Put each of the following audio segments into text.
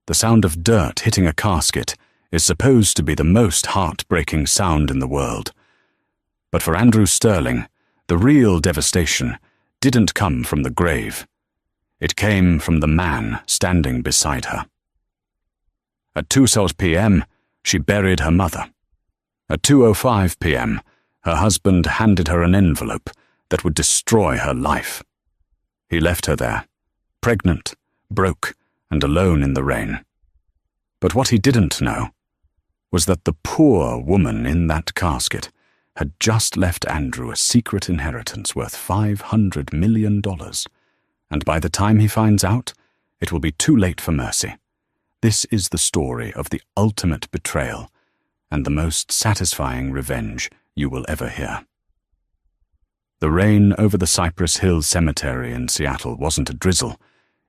The sound of dirt hitting a casket is supposed to be the most heart-breaking sound in the world. But for Andrew Sterling, the real devastation didn't come from the grave. It came from the man standing beside her. At 2:00 p.m., she buried her mother. At 2:05 p.m., her husband handed her an envelope that would destroy her life. He left her there, pregnant, broke, and alone in the rain. But what he didn't know was that the poor woman in that casket had just left Andrew a secret inheritance worth $500 million. And by the time he finds out, it will be too late for mercy. This is the story of the ultimate betrayal and the most satisfying revenge you will ever hear. The rain over the Cypress Hills Cemetery in Seattle wasn't a drizzle.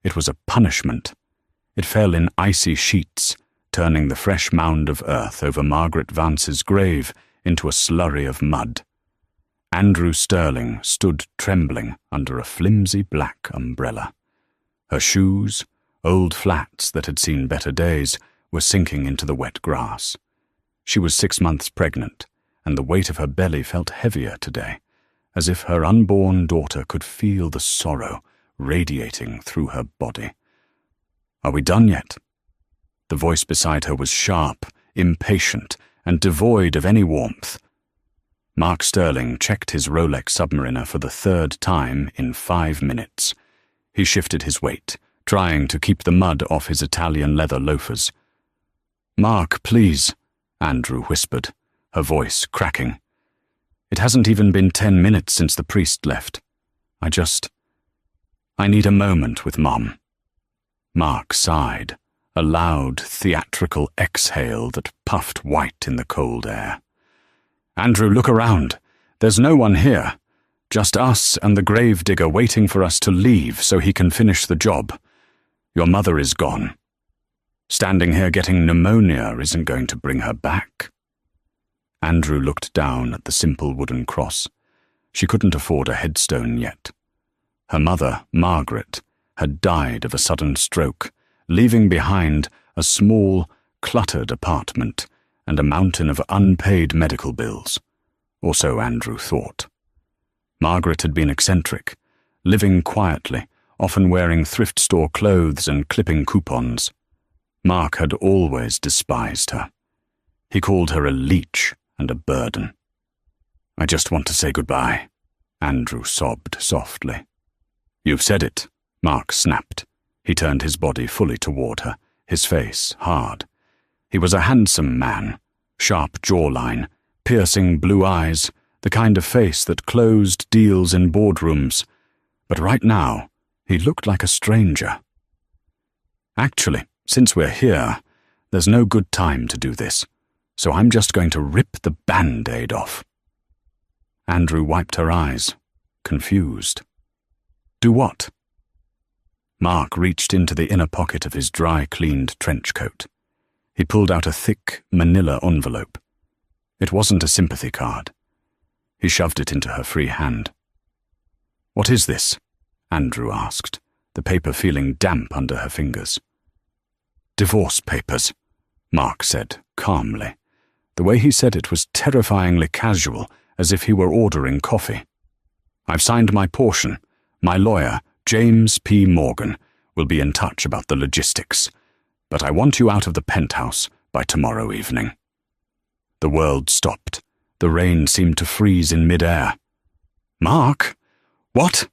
It was a punishment. It fell in icy sheets, turning the fresh mound of earth over Margaret Vance's grave into a slurry of mud. Andrew Sterling stood trembling under a flimsy black umbrella. Her shoes, old flats that had seen better days, were sinking into the wet grass. She was 6 months pregnant, and the weight of her belly felt heavier today, as if her unborn daughter could feel the sorrow radiating through her body. "Are we done yet?" The voice beside her was sharp, impatient, and devoid of any warmth. Mark Sterling checked his Rolex Submariner for the 3rd time in 5 minutes. He shifted his weight, trying to keep the mud off his Italian leather loafers. "Mark, please," Andrew whispered, her voice cracking. "It hasn't even been 10 minutes since the priest left. I need a moment with Mom." Mark sighed, a loud, theatrical exhale that puffed white in the cold air. "Andrew, look around. There's no one here. Just us and the gravedigger waiting for us to leave so he can finish the job. Your mother is gone. Standing here getting pneumonia isn't going to bring her back." Andrew looked down at the simple wooden cross. She couldn't afford a headstone yet. Her mother, Margaret, had died of a sudden stroke, leaving behind a small, cluttered apartment and a mountain of unpaid medical bills. Or so Andrew thought. Margaret had been eccentric, living quietly, often wearing thrift store clothes and clipping coupons. Mark had always despised her. He called her a leech and a burden. "I just want to say goodbye," Andrew sobbed softly. "You've said it," Mark snapped. He turned his body fully toward her, his face hard. He was a handsome man, sharp jawline, piercing blue eyes, the kind of face that closed deals in boardrooms. But right now, he looked like a stranger. "Actually, since we're here, there's no good time to do this, so I'm just going to rip the Band-Aid off." Andrew wiped her eyes, confused. "Do what?" Mark reached into the inner pocket of his dry-cleaned trench coat. He pulled out a thick, manila envelope. It wasn't a sympathy card. He shoved it into her free hand. "What is this?" Andrew asked, the paper feeling damp under her fingers. "Divorce papers," Mark said, calmly. The way he said it was terrifyingly casual, as if he were ordering coffee. "I've signed my portion. My lawyer, James P. Morgan, will be in touch about the logistics. But I want you out of the penthouse by tomorrow evening." The world stopped. The rain seemed to freeze in mid-air. "Mark? What?"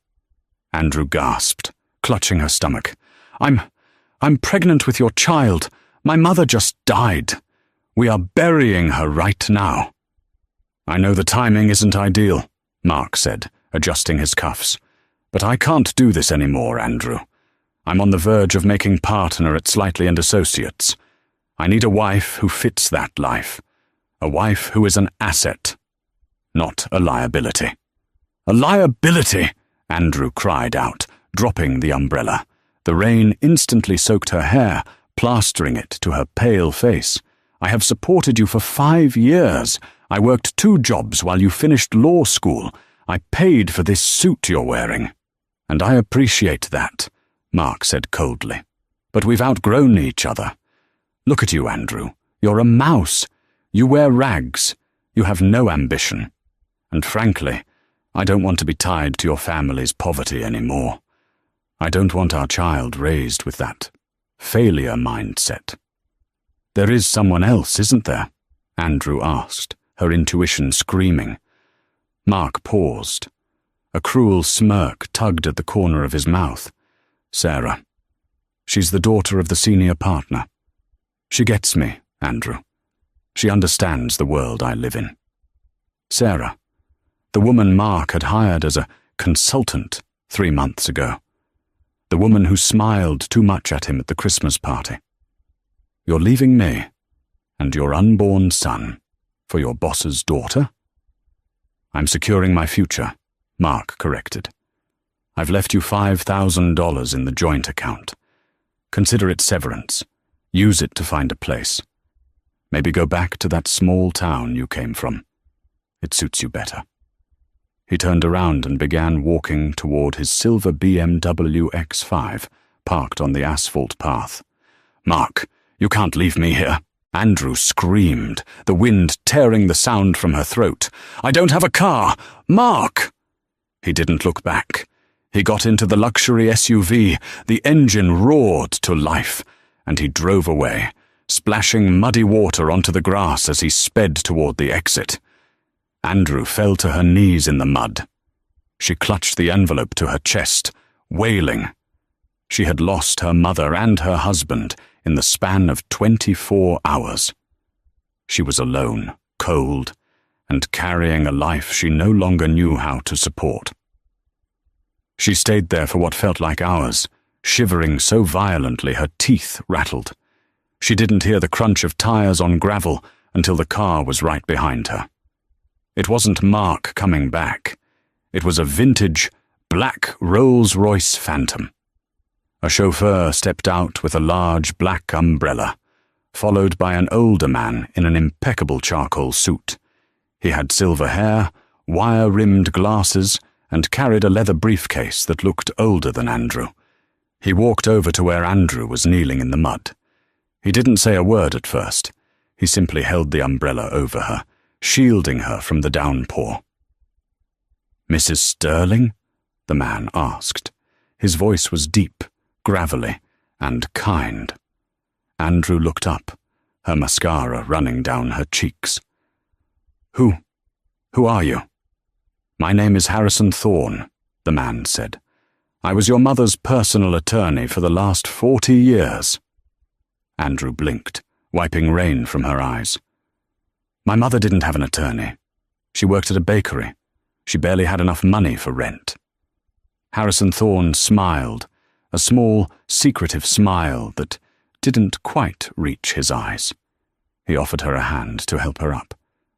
Andrew gasped, clutching her stomach. I'm pregnant with your child. My mother just died. We are burying her right now." "I know the timing isn't ideal," Mark said, adjusting his cuffs. "But I can't do this anymore, Andrew. I'm on the verge of making partner at Slightly and Associates. I need a wife who fits that life. A wife who is an asset, not a liability." "A liability!" Andrew cried out, dropping the umbrella. The rain instantly soaked her hair, plastering it to her pale face. "I have supported you for 5 years. I worked 2 jobs while you finished law school. I paid for this suit you're wearing." "And I appreciate that," Mark said coldly. But we've outgrown each other. Look at you, Andrew. You're a mouse. You wear rags. You have no ambition. And frankly, I don't want to be tied to your family's poverty anymore. I don't want our child raised with that failure mindset." "There is someone else, isn't there?" Andrew asked, her intuition screaming. Mark paused. A cruel smirk tugged at the corner of his mouth. "Sarah. She's the daughter of the senior partner. She gets me, Andrew. She understands the world I live in." Sarah, the woman Mark had hired as a consultant 3 months ago. The woman who smiled too much at him at the Christmas party. "You're leaving me and your unborn son for your boss's daughter?" "I'm securing my future," Mark corrected. "I've left you $5,000 in the joint account. Consider it severance. Use it to find a place. Maybe go back to that small town you came from. It suits you better." He turned around and began walking toward his silver BMW X5, parked on the asphalt path. "Mark, you can't leave me here." Andrew screamed, the wind tearing the sound from her throat. "I don't have a car! Mark!" He didn't look back. He got into the luxury SUV, the engine roared to life, and he drove away, splashing muddy water onto the grass as he sped toward the exit. Andrew fell to her knees in the mud. She clutched the envelope to her chest, wailing. She had lost her mother and her husband in the span of 24 hours. She was alone, cold, and carrying a life she no longer knew how to support. She stayed there for what felt like hours, shivering so violently her teeth rattled. She didn't hear the crunch of tires on gravel until the car was right behind her. It wasn't Mark coming back. It was a vintage, black Rolls-Royce Phantom. A chauffeur stepped out with a large black umbrella, followed by an older man in an impeccable charcoal suit. He had silver hair, wire-rimmed glasses, and carried a leather briefcase that looked older than Andrew. He walked over to where Andrew was kneeling in the mud. He didn't say a word at first. He simply held the umbrella over her, shielding her from the downpour. "Mrs. Sterling?" the man asked. His voice was deep, gravelly, and kind. Andrew looked up, her mascara running down her cheeks. Who are you?" "My name is Harrison Thorne," the man said. "I was your mother's personal attorney for the last 40 years. Andrew blinked, wiping rain from her eyes. "My mother didn't have an attorney. She worked at a bakery. She barely had enough money for rent." Harrison Thorne smiled, a small, secretive smile that didn't quite reach his eyes. He offered her a hand to help her up.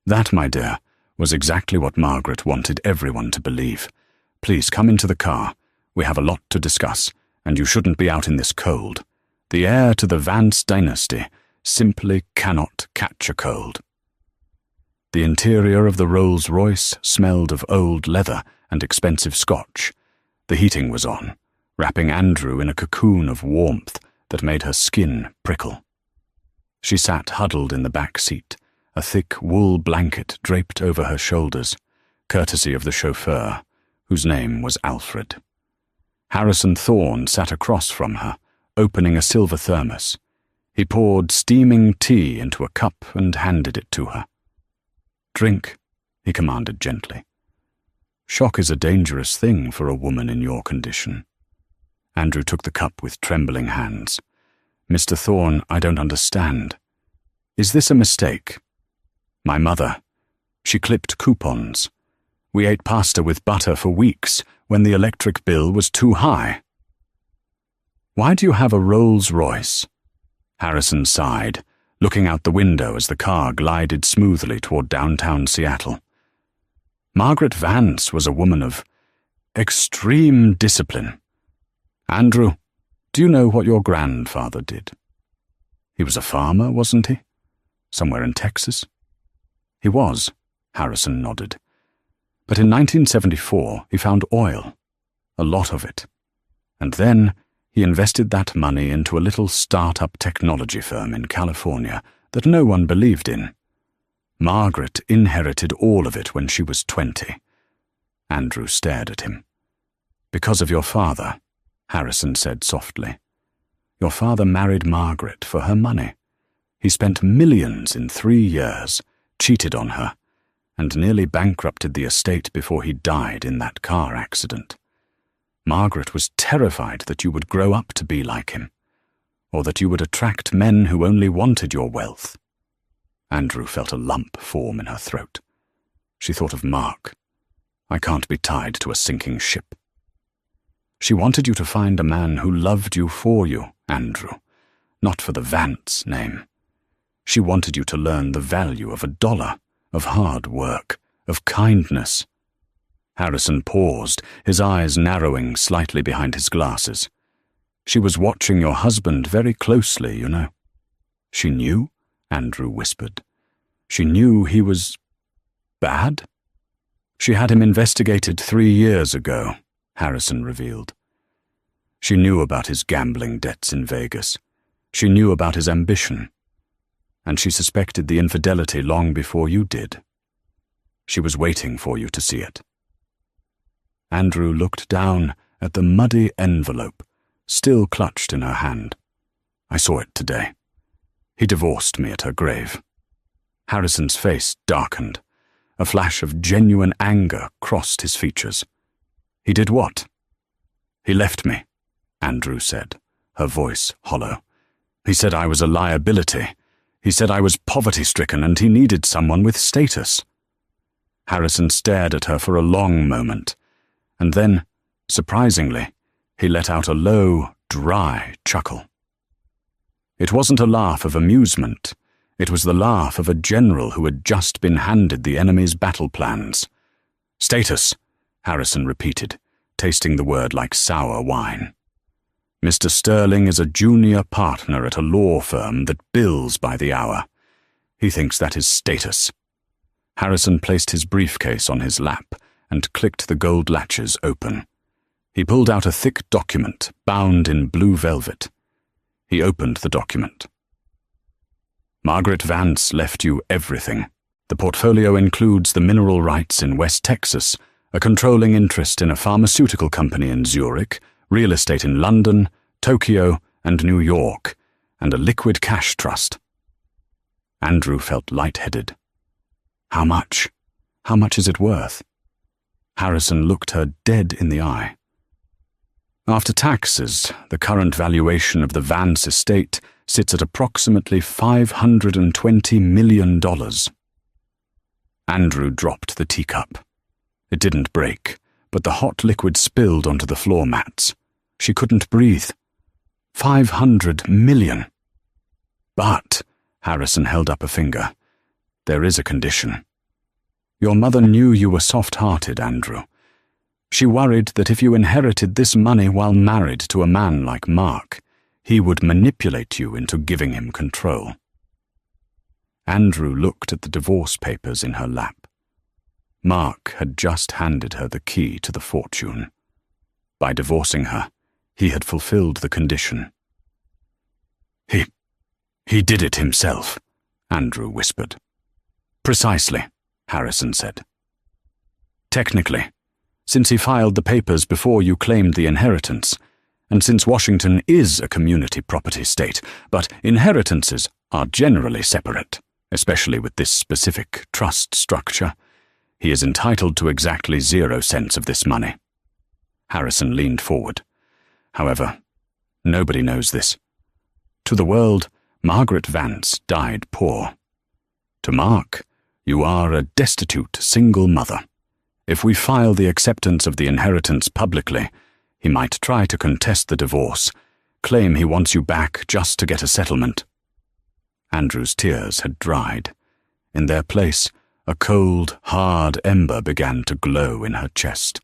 "That, my dear, was exactly what Margaret wanted everyone to believe. Please come into the car. We have a lot to discuss, and you shouldn't be out in this cold. The heir to the Vance dynasty simply cannot catch a cold." The interior of the Rolls-Royce smelled of old leather and expensive scotch. The heating was on, wrapping Andrew in a cocoon of warmth that made her skin prickle. She sat huddled in the back seat, a thick wool blanket draped over her shoulders, courtesy of the chauffeur, whose name was Alfred. Harrison Thorne sat across from her, opening a silver thermos. He poured steaming tea into a cup and handed it to her. "Drink," he commanded gently. "Shock is a dangerous thing for a woman in your condition." Andrew took the cup with trembling hands. "Mr. Thorne, I don't understand. Is this a mistake? My mother, she clipped coupons. We ate pasta with butter for weeks when the electric bill was too high." "Why do you have a Rolls-Royce?" Harrison sighed, looking out the window as the car glided smoothly toward downtown Seattle. "Margaret Vance was a woman of extreme discipline. Andrew, do you know what your grandfather did?" "He was a farmer, wasn't he? Somewhere in Texas?" "He was," Harrison nodded. "But in 1974 he found oil, a lot of it. And then He invested that money into a little start-up technology firm in California that no one believed in. Margaret inherited all of it when she was 20. Andrew stared at him. "Because of your father," Harrison said softly. "Your father married Margaret for her money. He spent millions in 3 years, cheated on her, and nearly bankrupted the estate before he died in that car accident. Margaret was terrified that you would grow up to be like him, or that you would attract men who only wanted your wealth." Andrew felt a lump form in her throat. She thought of Mark. "I can't be tied to a sinking ship." "She wanted you to find a man who loved you for you, Andrew, not for the Vance name. She wanted you to learn the value of $1, of hard work, of kindness." Harrison paused, his eyes narrowing slightly behind his glasses. "She was watching your husband very closely, you know." "She knew?" Andrew whispered. "She knew he was bad?" "She had him investigated 3 years ago," Harrison revealed. "She knew about his gambling debts in Vegas. She knew about his ambition. And she suspected the infidelity long before you did. She was waiting for you to see it." Andrew looked down at the muddy envelope, still clutched in her hand. "I saw it today. He divorced me at her grave." Harrison's face darkened. A flash of genuine anger crossed his features. "He did what?" "He left me," Andrew said, her voice hollow. "He said I was a liability. He said I was poverty-stricken and he needed someone with status." Harrison stared at her for a long moment, and then, surprisingly, he let out a low, dry chuckle. It wasn't a laugh of amusement. It was the laugh of a general who had just been handed the enemy's battle plans. "Status," Harrison repeated, tasting the word like sour wine. "Mr. Sterling is a junior partner at a law firm that bills by the hour. He thinks that is status." Harrison placed his briefcase on his lap and clicked the gold latches open. He pulled out a thick document bound in blue velvet. He opened the document. "Margaret Vance left you everything. The portfolio includes the mineral rights in West Texas, a controlling interest in a pharmaceutical company in Zurich, real estate in London, Tokyo, and New York, and a liquid cash trust." Andrew felt lightheaded. "How much? How much is it worth?" Harrison looked her dead in the eye. "After taxes, the current valuation of the Vance estate sits at approximately $520 million. Andrew dropped the teacup. It didn't break, but the hot liquid spilled onto the floor mats. She couldn't breathe. 500 million. "But," Harrison held up a finger, "there is a condition. Your mother knew you were soft-hearted, Andrew. She worried that if you inherited this money while married to a man like Mark, he would manipulate you into giving him control." Andrew looked at the divorce papers in her lap. Mark had just handed her the key to the fortune. By divorcing her, he had fulfilled the condition. He did it himself," Andrew whispered. "Precisely," Harrison said. "Technically, since he filed the papers before you claimed the inheritance, and since Washington is a community property state, but inheritances are generally separate, especially with this specific trust structure, he is entitled to exactly 0 cents of this money." Harrison leaned forward. "However, nobody knows this. To the world, Margaret Vance died poor. To Mark, you are a destitute single mother. If we file the acceptance of the inheritance publicly, he might try to contest the divorce, claim he wants you back just to get a settlement." Andrew's tears had dried. In their place, a cold, hard ember began to glow in her chest.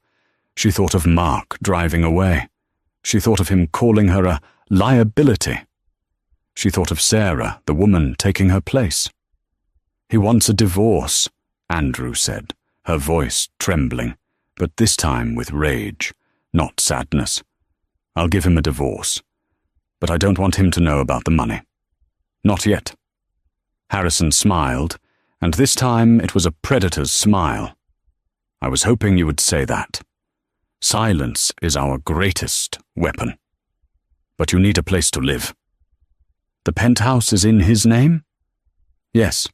She thought of Mark driving away. She thought of him calling her a liability. She thought of Sarah, the woman, taking her place. "He wants a divorce," Andrew said, her voice trembling, but this time with rage, not sadness. I'll give him a divorce. But I don't want him to know about the money. Not yet." Harrison smiled, and this time it was a predator's smile. "I was hoping you would say that. Silence is our greatest weapon. But you need a place to live." "The penthouse is in his name?" "Yes."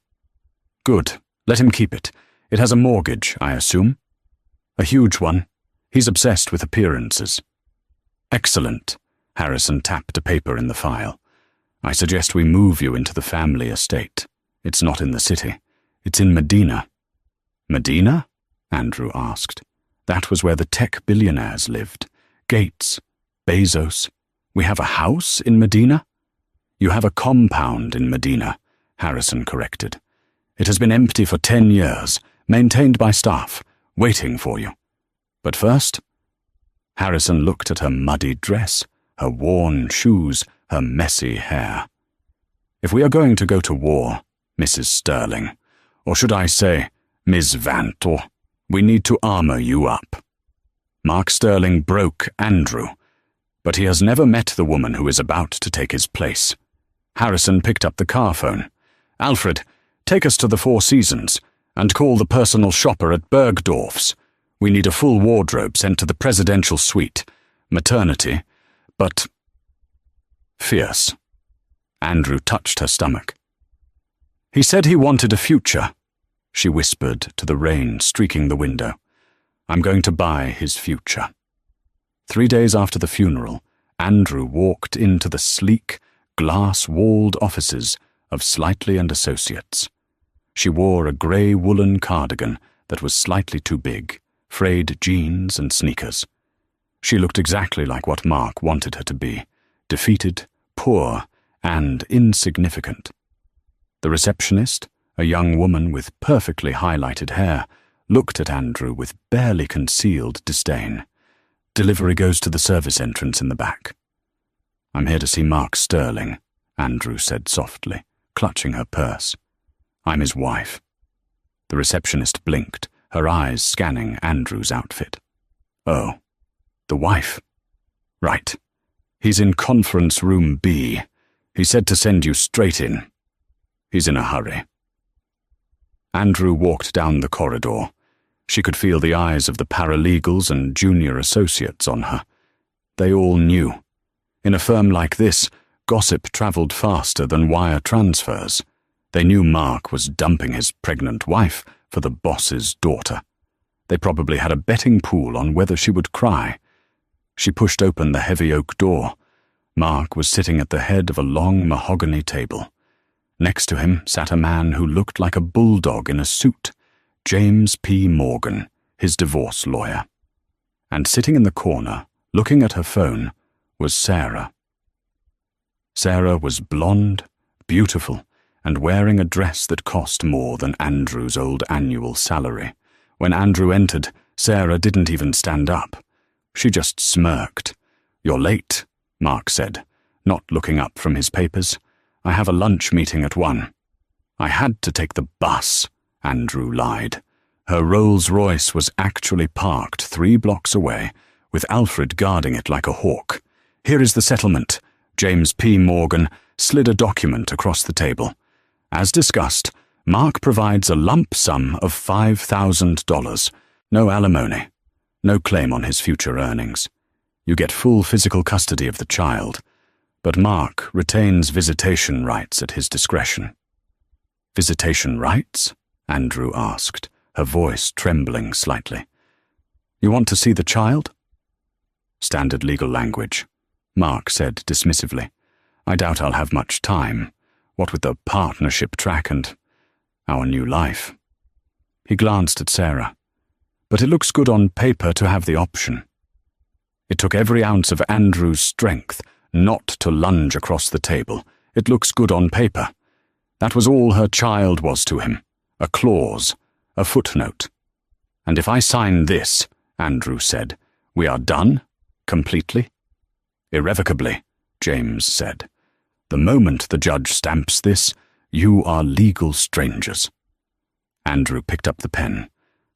"Good. Let him keep it. It has a mortgage, I assume?" "A huge one. He's obsessed with appearances." "Excellent." Harrison tapped a paper in the file. "I suggest we move you into the family estate. It's not in the city. It's in Medina." "Medina?" Andrew asked. That was where the tech billionaires lived. Gates, Bezos. "We have a house in Medina?" "You have a compound in Medina," Harrison corrected. "It has been empty for 10 years, maintained by staff, waiting for you. But first—" Harrison looked at her muddy dress, her worn shoes, her messy hair. "If we are going to go to war, Mrs. Sterling, or should I say, Ms. Vantor, we need to armor you up. Mark Sterling broke Andrew, but he has never met the woman who is about to take his place." Harrison picked up the car phone. "Alfred, take us to the Four Seasons, and call the personal shopper at Bergdorf's. We need a full wardrobe sent to the presidential suite. Maternity, but fierce." Andrew touched her stomach. "He said he wanted a future," she whispered to the rain streaking the window. "I'm going to buy his future." 3 days after the funeral, Andrew walked into the sleek, glass-walled offices of Slightly and Associates. She wore a grey woolen cardigan that was slightly too big, frayed jeans and sneakers. She looked exactly like what Mark wanted her to be, defeated, poor, and insignificant. The receptionist, a young woman with perfectly highlighted hair, looked at Andrew with barely concealed disdain. "Delivery goes to the service entrance in the back." "I'm here to see Mark Sterling," Andrew said softly, clutching her purse. "I'm his wife." The receptionist blinked, her eyes scanning Andrew's outfit. "Oh, the wife? Right. He's in conference room B. He said to send you straight in. He's in a hurry." Andrew walked down the corridor. She could feel the eyes of the paralegals and junior associates on her. They all knew. In a firm like this, gossip travelled faster than wire transfers. They knew Mark was dumping his pregnant wife for the boss's daughter. They probably had a betting pool on whether she would cry. She pushed open the heavy oak door. Mark was sitting at the head of a long mahogany table. Next to him sat a man who looked like a bulldog in a suit, James P. Morgan, his divorce lawyer. And sitting in the corner, looking at her phone, was Sarah. Sarah was blonde, beautiful, and wearing a dress that cost more than Andrew's old annual salary. When Andrew entered, Sarah didn't even stand up. She just smirked. "You're late," Mark said, not looking up from his papers. "I have a lunch meeting at 1. "I had to take the bus," Andrew lied. Her Rolls-Royce was actually parked 3 blocks away, with Alfred guarding it like a hawk. "Here is the settlement." James P. Morgan slid a document across the table. "As discussed, Mark provides a lump sum of $5,000. No alimony. No claim on his future earnings. You get full physical custody of the child, but Mark retains visitation rights at his discretion." "Visitation rights?" Andrew asked, her voice trembling slightly. "You want to see the child?" "Standard legal language," Mark said dismissively. "I doubt I'll have much time, what with the partnership track and our new life." He glanced at Sarah. "But it looks good on paper to have the option." It took every ounce of Andrew's strength not to lunge across the table. "It looks good on paper." That was all her child was to him. A clause, a footnote. "And if I sign this," Andrew said, "we are done? Completely?" "Irrevocably," James said. "The moment the judge stamps this, you are legal strangers." Andrew picked up the pen.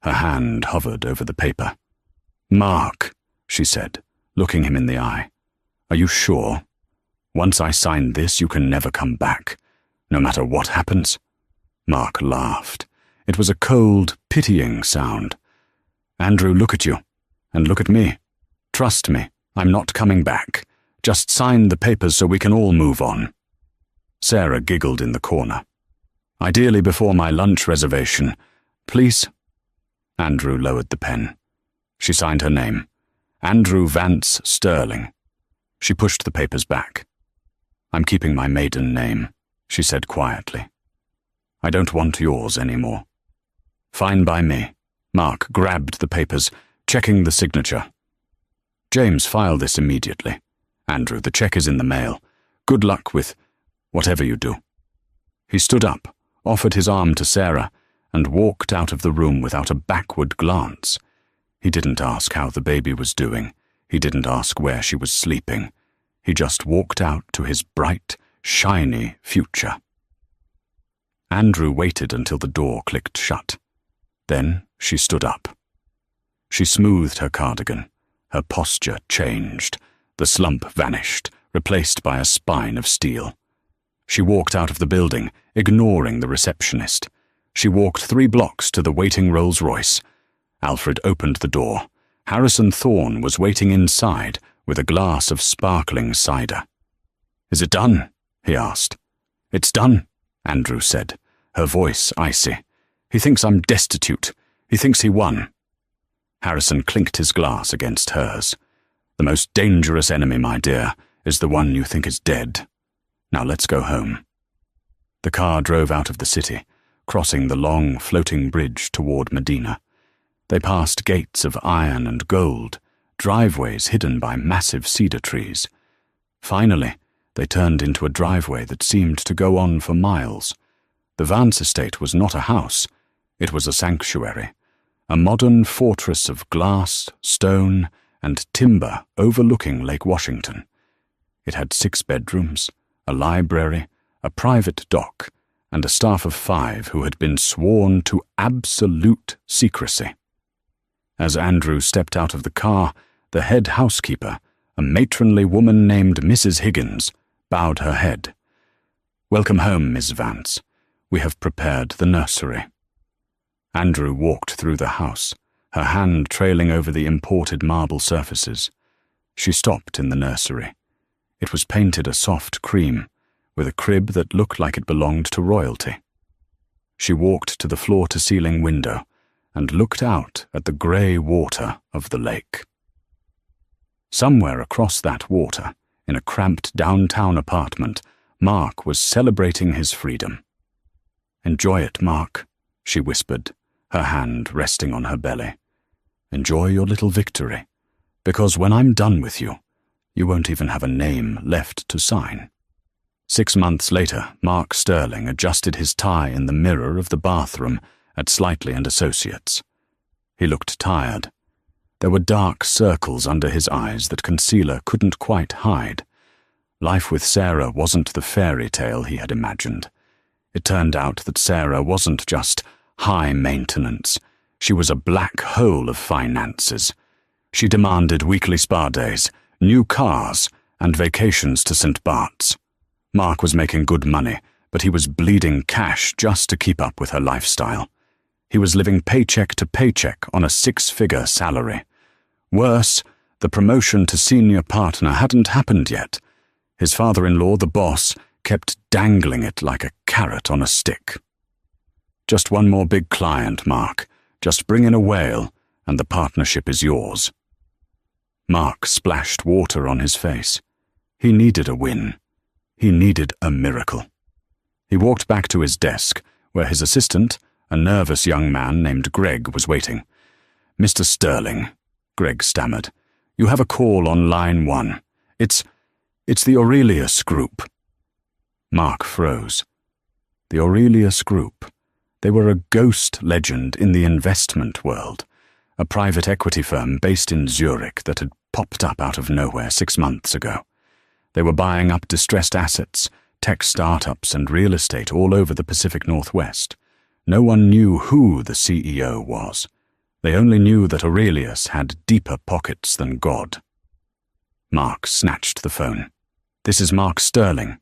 Her hand hovered over the paper. "Mark," she said, looking him in the eye, Are you sure? Once I sign this, you can never come back, no matter what happens." Mark laughed. It was a cold, pitying sound. "Andrew, look at you, and look at me. Trust me, I'm not coming back. Just sign the papers so we can all move on." Sarah giggled in the corner. "Ideally before my lunch reservation. Please?" Andrew lowered the pen. She signed her name. Andrew Vance Sterling. She pushed the papers back. "I'm keeping my maiden name," she said quietly. "I don't want yours anymore." "Fine by me." Mark grabbed the papers, checking the signature. "James, file this immediately. Andrew, the check is in the mail. Good luck with whatever you do." He stood up, offered his arm to Sarah, and walked out of the room without a backward glance. He didn't ask how the baby was doing. He didn't ask where she was sleeping. He just walked out to his bright, shiny future. Andrew waited until the door clicked shut. Then she stood up. She smoothed her cardigan. Her posture changed. The slump vanished, replaced by a spine of steel. She walked out of the building, ignoring the receptionist. She walked 3 blocks to the waiting Rolls-Royce. Alfred opened the door. Harrison Thorne was waiting inside with a glass of sparkling cider. "Is it done?" he asked. "It's done," Andrew said, her voice icy. "He thinks I'm destitute. He thinks he won." Harrison clinked his glass against hers. "The most dangerous enemy, my dear, is the one you think is dead. Now let's go home." The car drove out of the city, crossing the long, floating bridge toward Medina. They passed gates of iron and gold, driveways hidden by massive cedar trees. Finally, they turned into a driveway that seemed to go on for miles. The Vance estate was not a house. It was a sanctuary, a modern fortress of glass, stone, and timber overlooking Lake Washington. It had 6 bedrooms, a library, a private dock, and a staff of 5 who had been sworn to absolute secrecy. As Andrew stepped out of the car, the head housekeeper, a matronly woman named Mrs. Higgins, bowed her head. "Welcome home, Miss Vance. We have prepared the nursery." Andrew walked through the house, her hand trailing over the imported marble surfaces. She stopped in the nursery. It was painted a soft cream, with a crib that looked like it belonged to royalty. She walked to the floor-to-ceiling window and looked out at the grey water of the lake. Somewhere across that water, in a cramped downtown apartment, Mark was celebrating his freedom. "Enjoy it, Mark," she whispered, her hand resting on her belly. "Enjoy your little victory, because when I'm done with you, you won't even have a name left to sign." 6 months later, Mark Sterling adjusted his tie in the mirror of the bathroom at Slightly and Associates. He looked tired. There were dark circles under his eyes that concealer couldn't quite hide. Life with Sarah wasn't the fairy tale he had imagined. It turned out that Sarah wasn't just high maintenance. She was a black hole of finances. She demanded weekly spa days, new cars, and vacations to St. Bart's. Mark was making good money, but he was bleeding cash just to keep up with her lifestyle. He was living paycheck to paycheck on a 6-figure salary. Worse, the promotion to senior partner hadn't happened yet. His father-in-law, the boss, kept dangling it like a carrot on a stick. "Just one more big client, Mark. Just bring in a whale, and the partnership is yours." Mark splashed water on his face. He needed a win. He needed a miracle. He walked back to his desk, where his assistant, a nervous young man named Greg, was waiting. "Mr. Sterling," Greg stammered, "you have a call on line 1. It's the Aurelius Group." Mark froze. The Aurelius Group. They were a ghost legend in the investment world, a private equity firm based in Zurich that had popped up out of nowhere 6 months ago. They were buying up distressed assets, tech startups, and real estate all over the Pacific Northwest. No one knew who the CEO was. They only knew that Aurelius had deeper pockets than God. Mark snatched the phone. "This is Mark Sterling."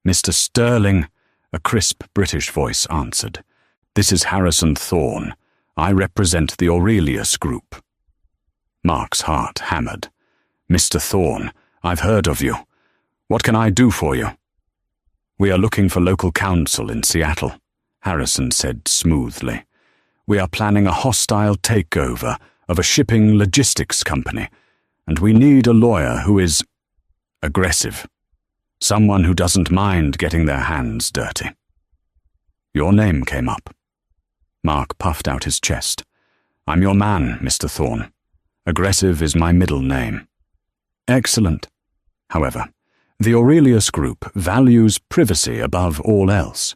"Mr. Sterling," a crisp British voice answered. "This is Harrison Thorne. I represent the Aurelius Group." Mark's heart hammered. "Mr. Thorne, I've heard of you. What can I do for you?" "We are looking for local counsel in Seattle," Harrison said smoothly. "We are planning a hostile takeover of a shipping logistics company, and we need a lawyer who is aggressive. Someone who doesn't mind getting their hands dirty." "Your name came up." Mark puffed out his chest. "I'm your man, Mr. Thorne. Aggressive is my middle name." "Excellent. However, the Aurelius Group values privacy above all else.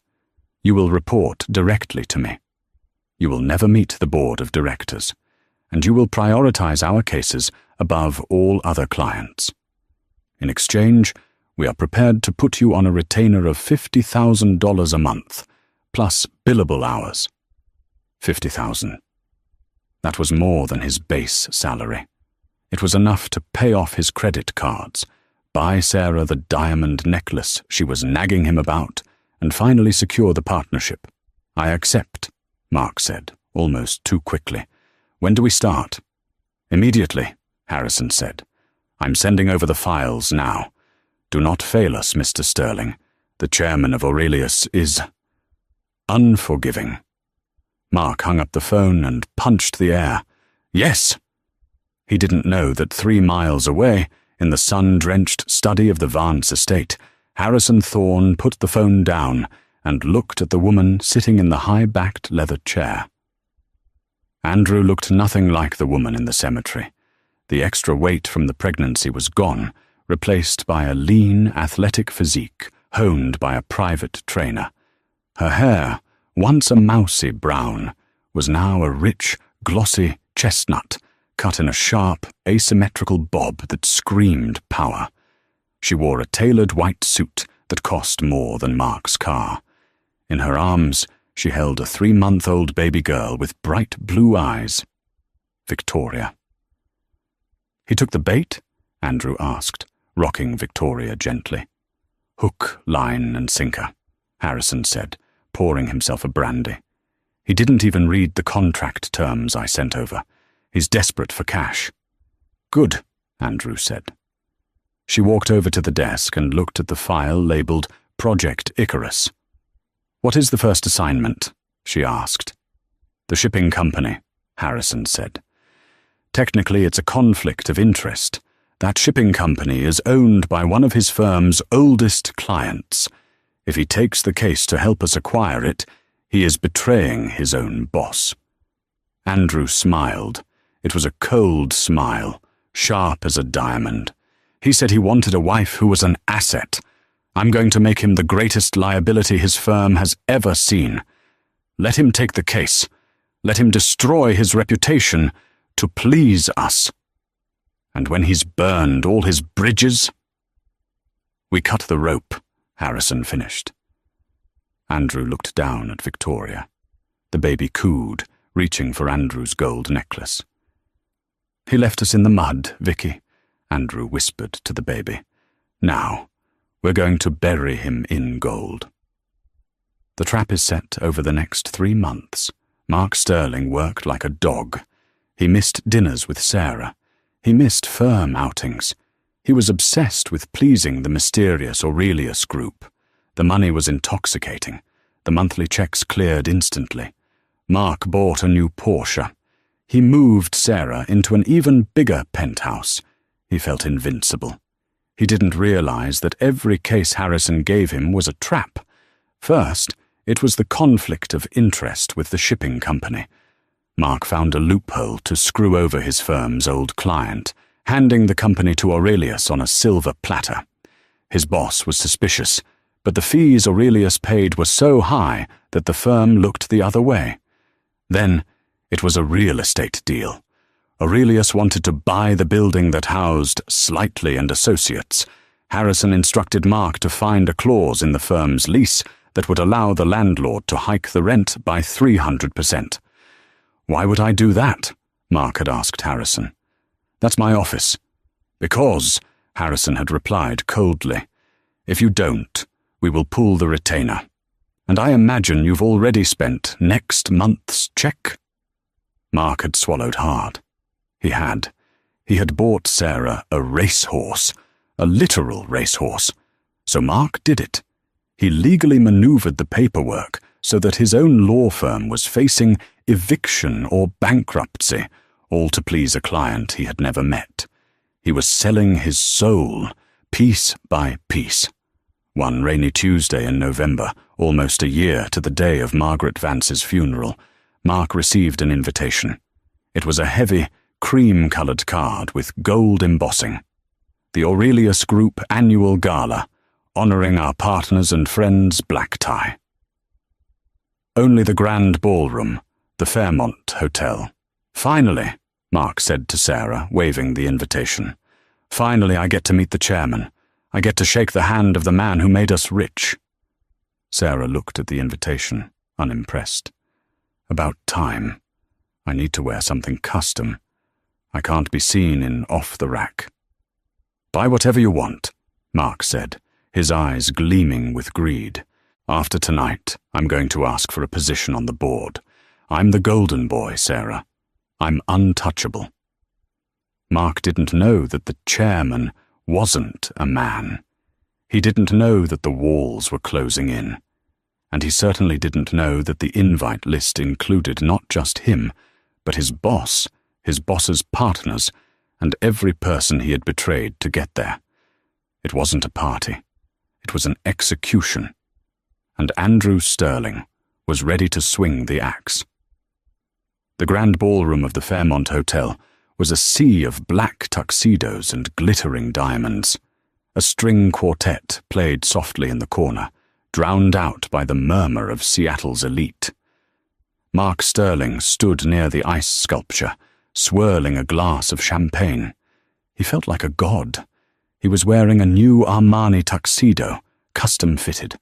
You will report directly to me. You will never meet the board of directors, and you will prioritize our cases above all other clients. In exchange, we are prepared to put you on a retainer of $50,000 a month, plus billable hours." 50,000. That was more than his base salary. It was enough to pay off his credit cards, buy Sarah the diamond necklace she was nagging him about, and finally secure the partnership. "I accept," Mark said, almost too quickly. "When do we start?" "Immediately," Harrison said. "I'm sending over the files now. Do not fail us, Mr. Sterling. The chairman of Aurelius is unforgiving." Mark hung up the phone and punched the air. "Yes!" He didn't know that 3 miles away, in the sun-drenched study of the Vance estate, Harrison Thorne put the phone down and looked at the woman sitting in the high-backed leather chair. Andrew looked nothing like the woman in the cemetery. The extra weight from the pregnancy was gone, replaced by a lean, athletic physique honed by a private trainer. Her hair, once a mousy brown, was now a rich, glossy chestnut, cut in a sharp, asymmetrical bob that screamed power. She wore a tailored white suit that cost more than Mark's car. In her arms, she held a 3-month-old baby girl with bright blue eyes. Victoria. "He took the bait?" Andrew asked, rocking Victoria gently. "Hook, line, and sinker," Harrison said, pouring himself a brandy. "He didn't even read the contract terms I sent over. He's desperate for cash." "Good," Andrew said. She walked over to the desk and looked at the file labeled Project Icarus. "What is the first assignment?" she asked. "The shipping company," Harrison said. "Technically, it's a conflict of interest. That shipping company is owned by one of his firm's oldest clients. If he takes the case to help us acquire it, he is betraying his own boss." Andrew smiled. It was a cold smile, sharp as a diamond. He said he wanted a wife who was an asset. "I'm going to make him the greatest liability his firm has ever seen. Let him take the case. Let him destroy his reputation to please us. And when he's burned all his bridges—" "We cut the rope," Harrison finished. Andrew looked down at Victoria. The baby cooed, reaching for Andrew's gold necklace. "He left us in the mud, Vicky," Andrew whispered to the baby. "Now, we're going to bury him in gold." The trap is set over the next 3 months. Mark Sterling worked like a dog. He missed dinners with Sarah. He missed firm outings. He was obsessed with pleasing the mysterious Aurelius Group. The money was intoxicating. The monthly checks cleared instantly. Mark bought a new Porsche. He moved Sarah into an even bigger penthouse. He felt invincible. He didn't realize that every case Harrison gave him was a trap. First, it was the conflict of interest with the shipping company. Mark found a loophole to screw over his firm's old client, handing the company to Aurelius on a silver platter. His boss was suspicious, but the fees Aurelius paid were so high that the firm looked the other way. Then, it was a real estate deal. Aurelius wanted to buy the building that housed Slightly and Associates. Harrison instructed Mark to find a clause in the firm's lease that would allow the landlord to hike the rent by 300%. "Why would I do that?" Mark had asked Harrison. "That's my office." "Because," Harrison had replied coldly. "If you don't, we will pull the retainer. And I imagine you've already spent next month's check." Mark had swallowed hard. He had. He had bought Sarah a racehorse, a literal racehorse. So Mark did it. He legally maneuvered the paperwork so that his own law firm was facing eviction or bankruptcy, all to please a client he had never met. He was selling his soul, piece by piece. One rainy Tuesday in November, almost a year to the day of Margaret Vance's funeral, Mark received an invitation. It was a heavy, cream-coloured card with gold embossing. The Aurelius Group Annual Gala, honouring our partners and friends' black tie. Only the Grand Ballroom, the Fairmont Hotel. "Finally," Mark said to Sarah, waving the invitation. "Finally I get to meet the chairman. I get to shake the hand of the man who made us rich." Sarah looked at the invitation, unimpressed. "About time. I need to wear something custom. I can't be seen in off-the-rack." "Buy whatever you want," Mark said, his eyes gleaming with greed. "After tonight, I'm going to ask for a position on the board. I'm the golden boy, Sarah. I'm untouchable." Mark didn't know that the chairman wasn't a man. He didn't know that the walls were closing in. And he certainly didn't know that the invite list included not just him, but his boss, his boss's partners, and every person he had betrayed to get there. It wasn't a party. It was an execution. And Andrew Sterling was ready to swing the axe. The Grand Ballroom of the Fairmont Hotel was a sea of black tuxedos and glittering diamonds. A string quartet played softly in the corner, drowned out by the murmur of Seattle's elite. Mark Sterling stood near the ice sculpture, swirling a glass of champagne. He felt like a god. He was wearing a new Armani tuxedo, custom-fitted.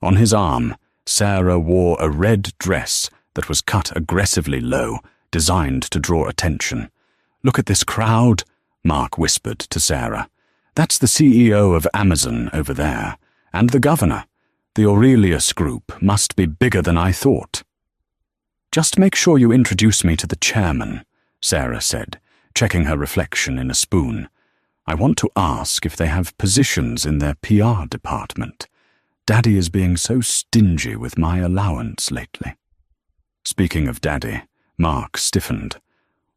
On his arm, Sarah wore a red dress that was cut aggressively low, designed to draw attention. "Look at this crowd," Mark whispered to Sarah. "That's the CEO of Amazon over there, and the governor. The Aurelius Group must be bigger than I thought." "Just make sure you introduce me to the chairman," Sarah said, checking her reflection in a spoon. "I want to ask if they have positions in their PR department. Daddy is being so stingy with my allowance lately." Speaking of Daddy, Mark stiffened.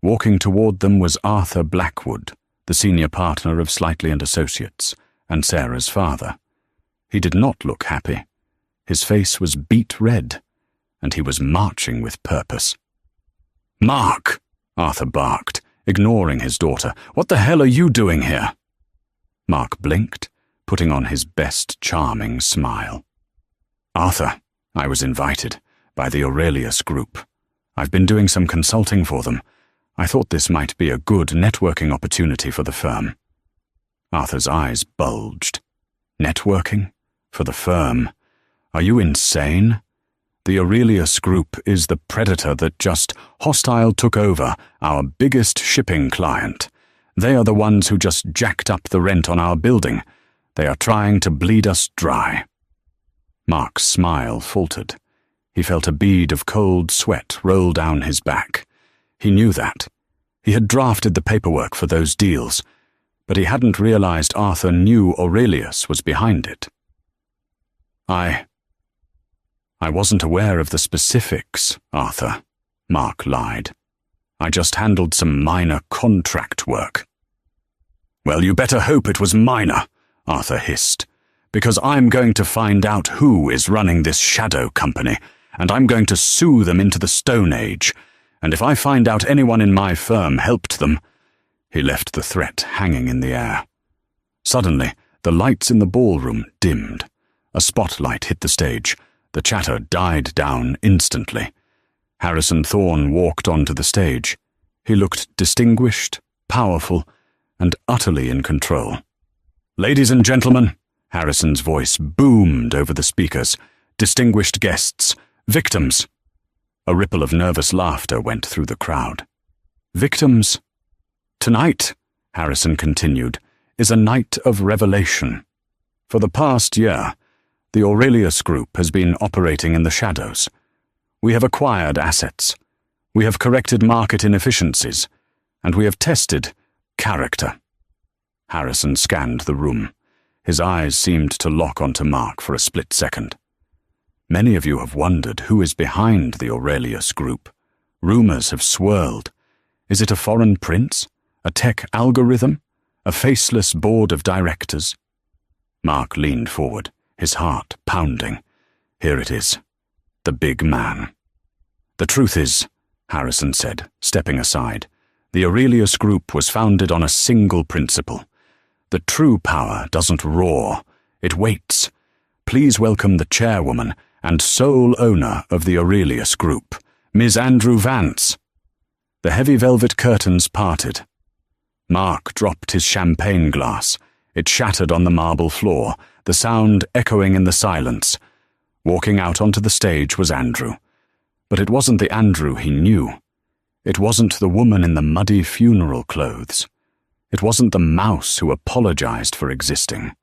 Walking toward them was Arthur Blackwood, the senior partner of Slightly & Associates, and Sarah's father. He did not look happy. His face was beet red, and he was marching with purpose. "Mark!" Arthur barked, ignoring his daughter. "What the hell are you doing here?" Mark blinked, putting on his best charming smile. "Arthur, I was invited by the Aurelius Group. I've been doing some consulting for them. I thought this might be a good networking opportunity for the firm." Arthur's eyes bulged. "Networking? For the firm? Are you insane? The Aurelius Group is the predator that just hostile took over our biggest shipping client. They are the ones who just jacked up the rent on our building. They are trying to bleed us dry." Mark's smile faltered. He felt a bead of cold sweat roll down his back. He knew that. He had drafted the paperwork for those deals, but he hadn't realized Arthur knew Aurelius was behind it. I wasn't aware of the specifics, Arthur," Mark lied. "I just handled some minor contract work." "Well, you better hope it was minor," Arthur hissed, "because I'm going to find out who is running this shadow company, and I'm going to sue them into the Stone Age, and if I find out anyone in my firm helped them—" He left the threat hanging in the air. Suddenly, the lights in the ballroom dimmed. A spotlight hit the stage. The chatter died down instantly. Harrison Thorne walked onto the stage. He looked distinguished, powerful, and utterly in control. "Ladies and gentlemen," Harrison's voice boomed over the speakers, "distinguished guests, victims." A ripple of nervous laughter went through the crowd. "Victims? Tonight," Harrison continued, is a night of revelation. For the past year, the Aurelius Group has been operating in the shadows. We have acquired assets. We have corrected market inefficiencies. And we have tested character. Harrison scanned the room. His eyes seemed to lock onto Mark for a split second. Many of you have wondered who is behind the Aurelius Group. Rumors have swirled. Is it a foreign prince? A tech algorithm? A faceless board of directors? Mark leaned forward, his heart pounding. Here it is. The big man. The truth is, Harrison said, stepping aside, the Aurelius Group was founded on a single principle. The true power doesn't roar, it waits. Please welcome the chairwoman and sole owner of the Aurelius Group, Ms. Andrew Vance. The heavy velvet curtains parted. Mark dropped his champagne glass. It shattered on the marble floor, the sound echoing in the silence. Walking out onto the stage was Andrew. But it wasn't the Andrew he knew. It wasn't the woman in the muddy funeral clothes. It wasn't the mouse who apologized for existing.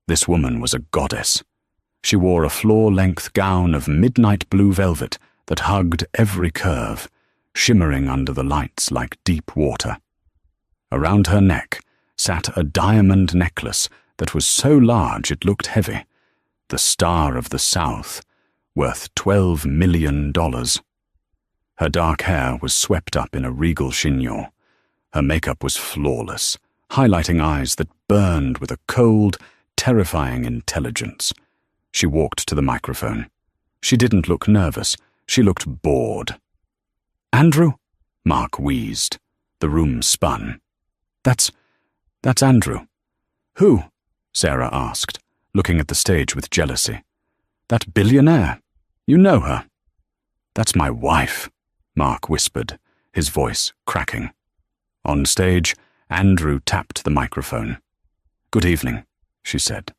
This woman was a goddess. She wore a floor-length gown of midnight blue velvet that hugged every curve, shimmering under the lights like deep water. Around her neck sat a diamond necklace that was so large it looked heavy, the Star of the South, worth $12 million. Her dark hair was swept up in a regal chignon. Her makeup was flawless, highlighting eyes that burned with a cold, terrifying intelligence. She walked to the microphone. She didn't look nervous. She looked bored. "Andrew?" Mark wheezed. The room spun. That's Andrew." "Who?" Sarah asked, looking at the stage with jealousy. "That billionaire. You know her." "That's my wife," Mark whispered, his voice cracking. On stage, Andrew tapped the microphone. "Good evening," she said.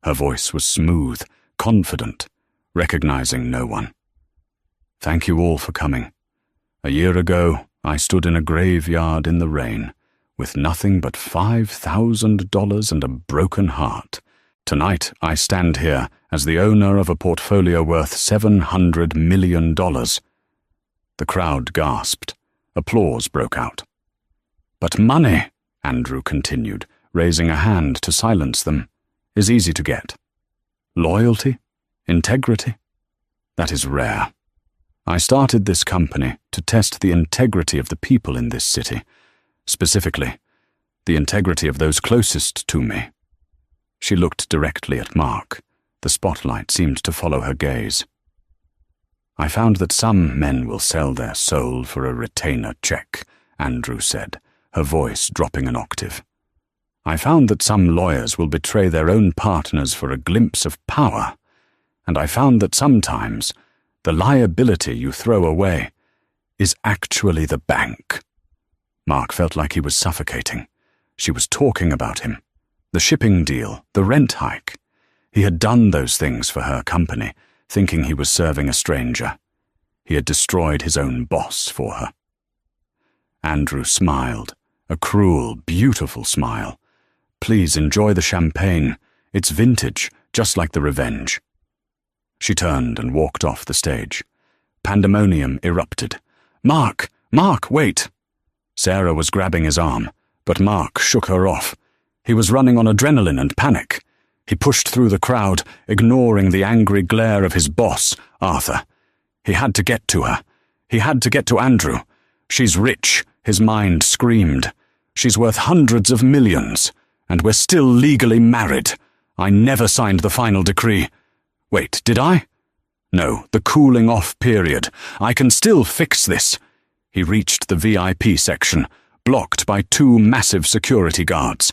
Her voice was smooth, confident, recognizing no one. "Thank you all for coming. A year ago, I stood in a graveyard in the rain, with nothing but $5,000 and a broken heart. Tonight, I stand here as the owner of a portfolio worth $700 million. The crowd gasped. Applause broke out. "But money," Andrew continued, raising a hand to silence them, "is easy to get. Loyalty, integrity, that is rare. I started this company to test the integrity of the people in this city, specifically, the integrity of those closest to me." She looked directly at Mark. The spotlight seemed to follow her gaze. "I found that some men will sell their soul for a retainer check," Andrew said, her voice dropping an octave. "I found that some lawyers will betray their own partners for a glimpse of power, and I found that sometimes the liability you throw away is actually the bank." Mark felt like he was suffocating. She was talking about him. The shipping deal, the rent hike. He had done those things for her company, thinking he was serving a stranger. He had destroyed his own boss for her. Andrew smiled, a cruel, beautiful smile. "Please enjoy the champagne. It's vintage, just like the Revenge." She turned and walked off the stage. Pandemonium erupted. Mark, wait!" Sarah was grabbing his arm, but Mark shook her off. He was running on adrenaline and panic. He pushed through the crowd, ignoring the angry glare of his boss, Arthur. He had to get to her. He had to get to Andrew. "She's rich," his mind screamed. "She's worth hundreds of millions, and we're still legally married. I never signed the final decree. Wait, did I? No, the cooling off period. I can still fix this." He reached the VIP section, blocked by 2 massive security guards.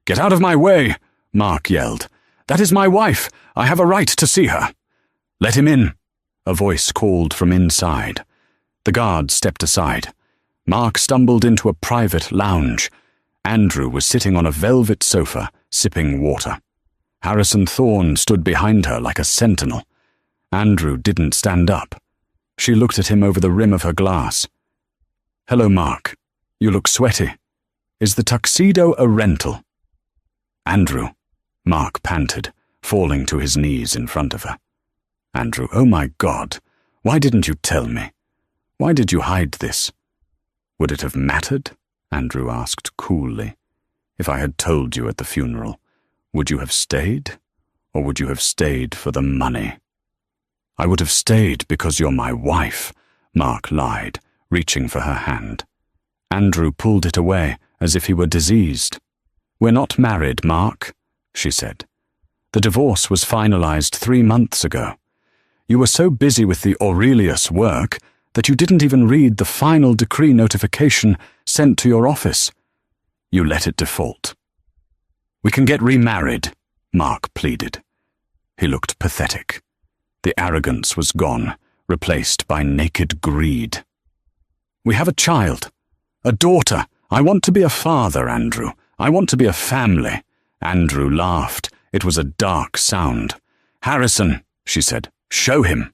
"Get out of my way," Mark yelled. "That is my wife. I have a right to see her." "Let him in," a voice called from inside. The guard stepped aside. Mark stumbled into a private lounge. Andrew was sitting on a velvet sofa, sipping water. Harrison Thorne stood behind her like a sentinel. Andrew didn't stand up. She looked at him over the rim of her glass. "Hello, Mark. You look sweaty. Is the tuxedo a rental?" Andrew, Mark panted, falling to his knees in front of her. Andrew, oh my God, why didn't you tell me? Why did you hide this? Would it have mattered? Andrew asked coolly. If I had told you at the funeral, would you have stayed? Or would you have stayed for the money? I would have stayed because you're my wife, Mark lied, reaching for her hand. Andrew pulled it away as if he were diseased. We're not married, Mark, she said. The divorce was finalized 3 months ago. You were so busy with the Aurelius work that you didn't even read the final decree notification sent to your office. You let it default. We can get remarried, Mark pleaded. He looked pathetic. The arrogance was gone, replaced by naked greed. We have a child, a daughter. I want to be a father, Andrew. I want to be a family. Andrew laughed. It was a dark sound. Harrison, she said, show him.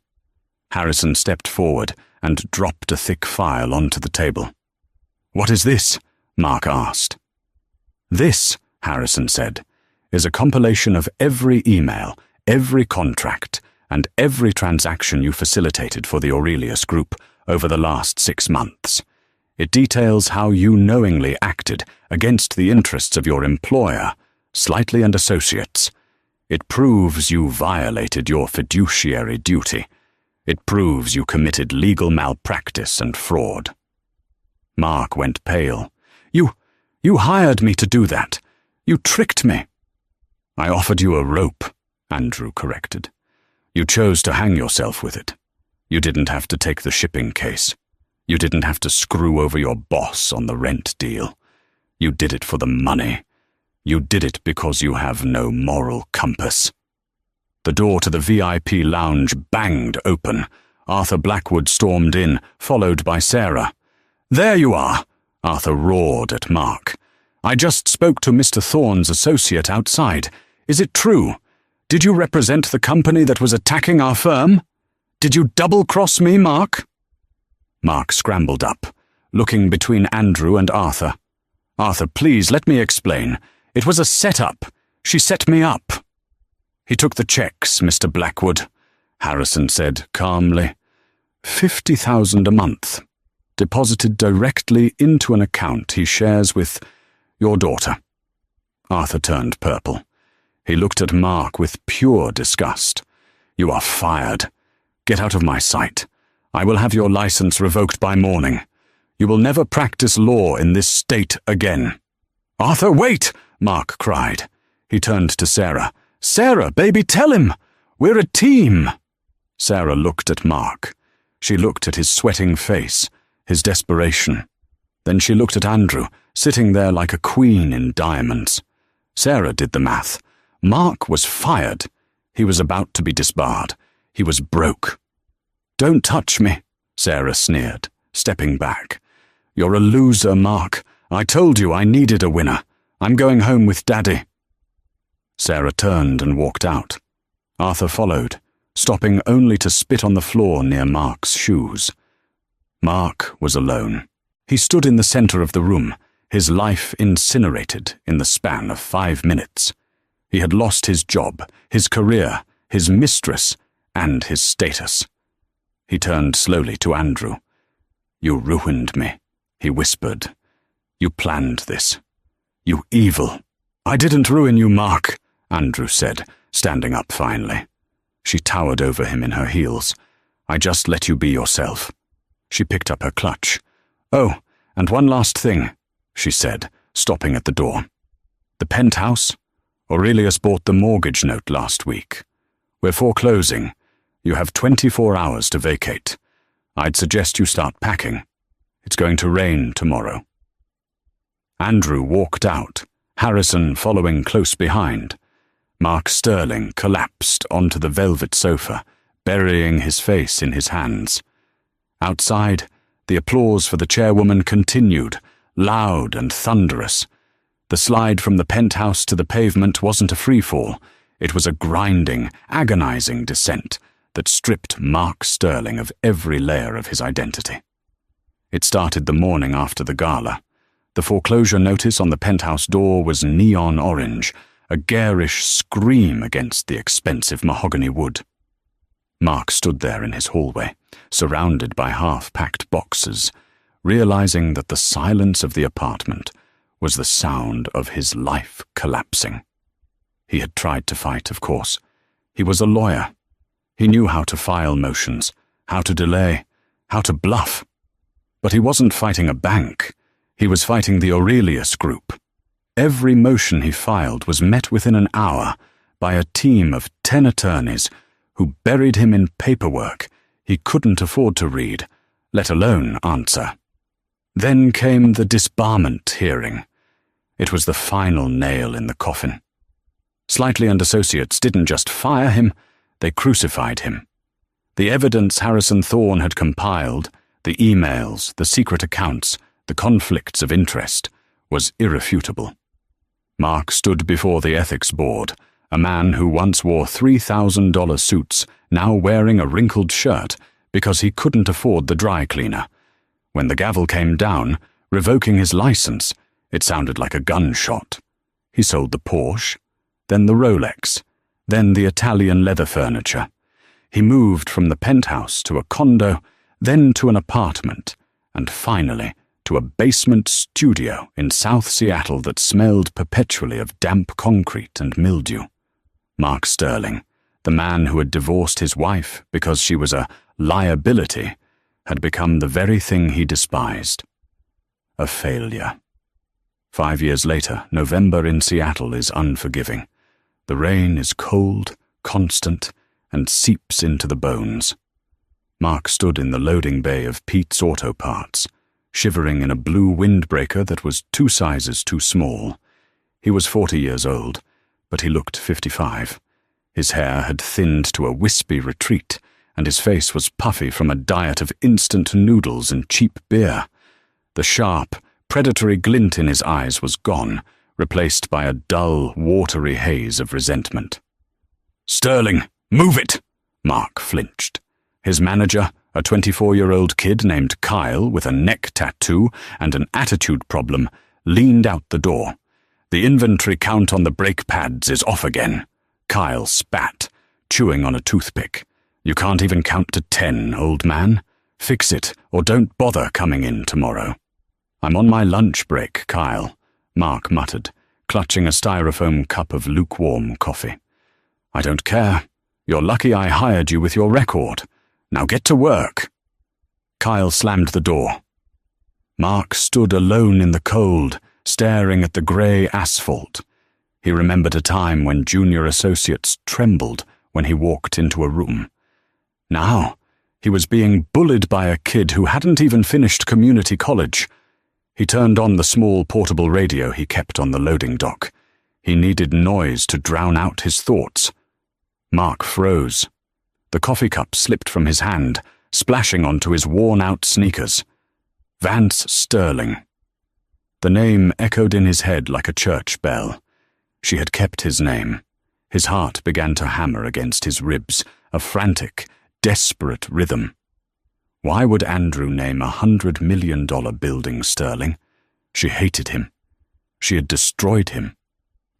Harrison stepped forward and dropped a thick file onto the table. What is this? Mark asked. This, Harrison said, is a compilation of every email, every contract, and every transaction you facilitated for the Aurelius Group over the last 6 months. It details how you knowingly acted against the interests of your employer, Slightly and Associates. It proves you violated your fiduciary duty. It proves you committed legal malpractice and fraud. Mark went pale. You hired me to do that. You tricked me. I offered you a rope, Andrew corrected. You chose to hang yourself with it. You didn't have to take the shipping case. You didn't have to screw over your boss on the rent deal. You did it for the money. You did it because you have no moral compass. The door to the VIP lounge banged open. Arthur Blackwood stormed in, followed by Sarah. There you are, Arthur roared at Mark. I just spoke to Mr. Thorne's associate outside. Is it true? Did you represent the company that was attacking our firm? Did you double-cross me, Mark? Mark scrambled up, looking between Andrew and Arthur. Arthur, please, let me explain. It was a set-up. She set me up. He took the checks, Mr. Blackwood, Harrison said calmly. 50,000 a month, deposited directly into an account he shares with your daughter. Arthur turned purple. He looked at Mark with pure disgust. You are fired. Get out of my sight. I will have your license revoked by morning. You will never practice law in this state again. Arthur, wait! Mark cried. He turned to Sarah. Sarah, baby, tell him! We're a team! Sarah looked at Mark. She looked at his sweating face, his desperation. Then she looked at Andrew, sitting there like a queen in diamonds. Sarah did the math. Mark was fired. He was about to be disbarred. He was broke. Don't touch me, Sarah sneered, stepping back. You're a loser, Mark. I told you I needed a winner. I'm going home with Daddy. Sarah turned and walked out. Arthur followed, stopping only to spit on the floor near Mark's shoes. Mark was alone. He stood in the center of the room, his life incinerated in the span of 5 minutes. He had lost his job, his career, his mistress, and his status. He turned slowly to Andrew. You ruined me, he whispered. You planned this. You evil. I didn't ruin you, Mark, Andrew said, standing up finally. She towered over him in her heels. I just let you be yourself. She picked up her clutch. Oh, and one last thing, she said, stopping at the door. The penthouse? Aurelius bought the mortgage note last week. We're foreclosing. You have 24 hours to vacate. I'd suggest you start packing. It's going to rain tomorrow. Andrew walked out, Harrison following close behind. Mark Sterling collapsed onto the velvet sofa, burying his face in his hands. Outside, the applause for the chairwoman continued, loud and thunderous. The slide from the penthouse to the pavement wasn't a free-fall. It was a grinding, agonizing descent that stripped Mark Sterling of every layer of his identity. It started the morning after the gala. The foreclosure notice on the penthouse door was neon orange, a garish scream against the expensive mahogany wood. Mark stood there in his hallway, surrounded by half-packed boxes, realizing that the silence of the apartment was the sound of his life collapsing. He had tried to fight, of course. He was a lawyer. He knew how to file motions, how to delay, how to bluff. But he wasn't fighting a bank. He was fighting the Aurelius Group. Every motion he filed was met within an hour by a team of 10 attorneys who buried him in paperwork he couldn't afford to read, let alone answer. Then came the disbarment hearing. It was the final nail in the coffin. Slightly and Associates didn't just fire him, they crucified him. The evidence Harrison Thorne had compiled, the emails, the secret accounts, the conflicts of interest, was irrefutable. Mark stood before the ethics board, a man who once wore $3,000 suits, now wearing a wrinkled shirt because he couldn't afford the dry cleaner. When the gavel came down, revoking his license, it sounded like a gunshot. He sold the Porsche, then the Rolex, then the Italian leather furniture. He moved from the penthouse to a condo, then to an apartment, and finally to a basement studio in South Seattle that smelled perpetually of damp concrete and mildew. Mark Sterling, the man who had divorced his wife because she was a liability, had become the very thing he despised. A failure. 5 years later, November in Seattle is unforgiving. The rain is cold, constant, and seeps into the bones. Mark stood in the loading bay of Pete's Auto Parts, shivering in a blue windbreaker that was 2 sizes too small. He was 40 years old, but he looked 55. His hair had thinned to a wispy retreat, and his face was puffy from a diet of instant noodles and cheap beer. The sharp, predatory glint in his eyes was gone, replaced by a dull, watery haze of resentment. "Sterling, move it!" Mark flinched. His manager, a 24-year-old kid named Kyle with a neck tattoo and an attitude problem, leaned out the door. "The inventory count on the brake pads is off again." Kyle spat, chewing on a toothpick. "You can't even count to 10, old man. Fix it, or don't bother coming in tomorrow." "I'm on my lunch break, Kyle," Mark muttered, clutching a styrofoam cup of lukewarm coffee. "I don't care. You're lucky I hired you with your record. Now get to work." Kyle slammed the door. Mark stood alone in the cold, staring at the grey asphalt. He remembered a time when junior associates trembled when he walked into a room. Now, he was being bullied by a kid who hadn't even finished community college. He turned on the small portable radio he kept on the loading dock. He needed noise to drown out his thoughts. Mark froze. The coffee cup slipped from his hand, splashing onto his worn-out sneakers. Vance Sterling. The name echoed in his head like a church bell. She had kept his name. His heart began to hammer against his ribs, a frantic, desperate rhythm. Why would Andrew name $100 million building Sterling? She hated him. She had destroyed him.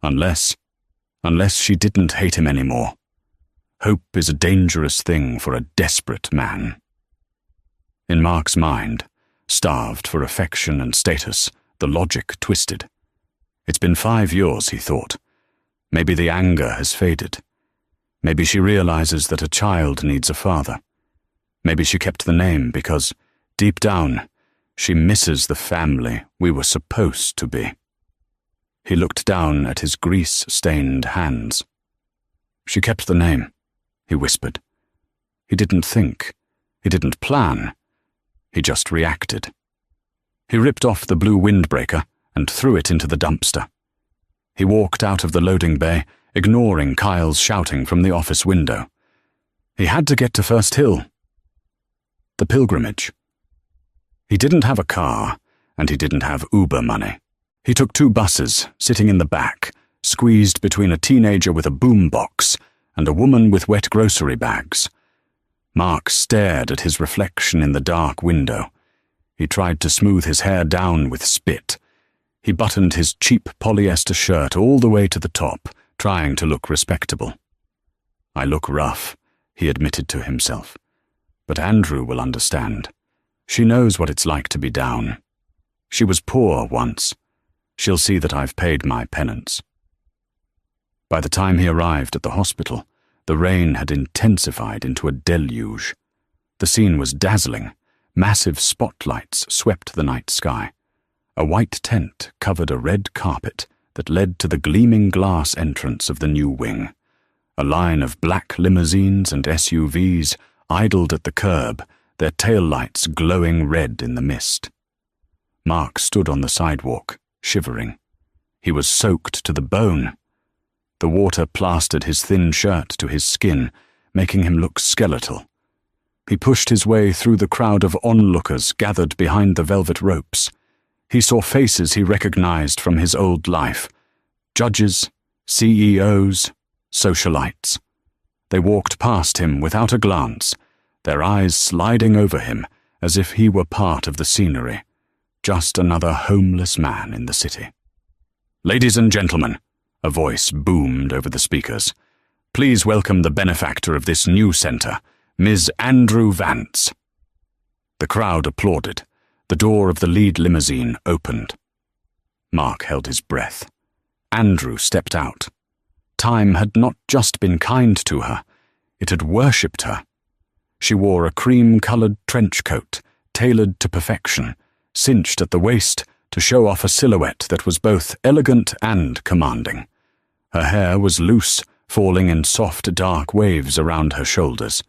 Unless she didn't hate him anymore. Hope is a dangerous thing for a desperate man. In Mark's mind, starved for affection and status, the logic twisted. It's been 5 years, he thought. Maybe the anger has faded. Maybe she realizes that a child needs a father. Maybe she kept the name because, deep down, she misses the family we were supposed to be. He looked down at his grease-stained hands. "She kept the name," he whispered. He didn't think. He didn't plan. He just reacted. He ripped off the blue windbreaker and threw it into the dumpster. He walked out of the loading bay, ignoring Kyle's shouting from the office window. He had to get to First Hill. The pilgrimage. He didn't have a car, and he didn't have Uber money. He took 2 buses, sitting in the back, squeezed between a teenager with a boombox and a woman with wet grocery bags. Mark stared at his reflection in the dark window. He tried to smooth his hair down with spit. He buttoned his cheap polyester shirt all the way to the top, trying to look respectable. "I look rough," he admitted to himself. "But Andrew will understand. She knows what it's like to be down. She was poor once. She'll see that I've paid my penance." By the time he arrived at the hospital, the rain had intensified into a deluge. The scene was dazzling. Massive spotlights swept the night sky. A white tent covered a red carpet that led to the gleaming glass entrance of the new wing. A line of black limousines and SUVs idled at the curb, their taillights glowing red in the mist. Mark stood on the sidewalk, shivering. He was soaked to the bone. The water plastered his thin shirt to his skin, making him look skeletal. He pushed his way through the crowd of onlookers gathered behind the velvet ropes. He saw faces he recognized from his old life. Judges, CEOs, socialites. They walked past him without a glance, their eyes sliding over him as if he were part of the scenery, just another homeless man in the city. "Ladies and gentlemen," a voice boomed over the speakers, "please welcome the benefactor of this new center, Ms. Andrew Vance." The crowd applauded. The door of the lead limousine opened. Mark held his breath. Andrew stepped out. Time had not just been kind to her, it had worshipped her. She wore a cream-colored trench coat, tailored to perfection, cinched at the waist to show off a silhouette that was both elegant and commanding. Her hair was loose, falling in soft, dark waves around her shoulders.